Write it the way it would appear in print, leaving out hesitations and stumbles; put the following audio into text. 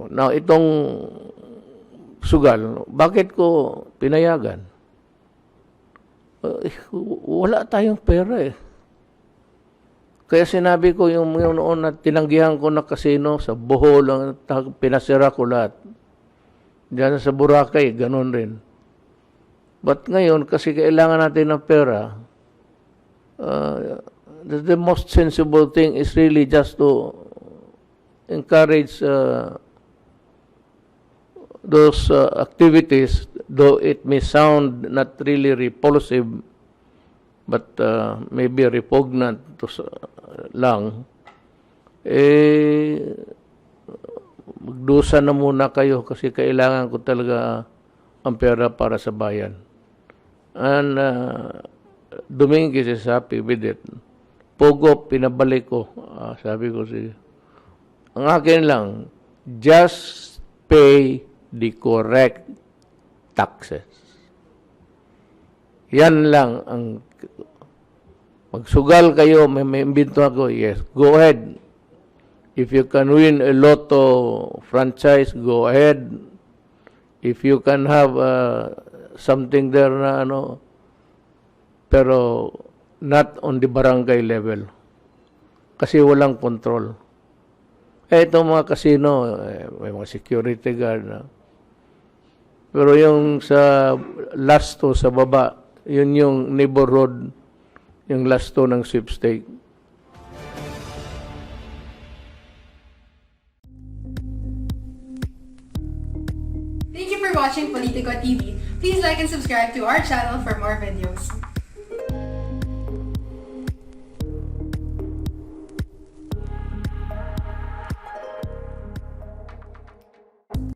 Now, itong sugal, bakit ko pinayagan? Wala tayong pera eh. Kaya sinabi ko yung noon na tinanggihan ko na kasino sa Bohol, pinasira ko lahat. Diyan sa Boracay, ganun rin. But ngayon, kasi kailangan natin ng pera, the most sensible thing is really just to encourage those activities, though it may sound not really repulsive, but maybe repugnant to lang, magdusa na muna kayo kasi kailangan ko talaga ang pera para sa bayan. And Dominguez is happy with it. Pogo, pinabalik ko. Sabi ko, sige. Ang akin lang, just pay the correct taxes. Yan lang ang magsugal kayo, may imbento ako, yes, go ahead. If you can win a lotto franchise, go ahead. If you can have something there na pero not on the barangay level. Kasi walang control. Itong mga casino, may mga security guard na. Pero yung sa lasto sa baba, yun yung neighborhood, yung lasto ng sweepstake. Thank you for watching Politico TV. Please like and subscribe to our channel for more videos.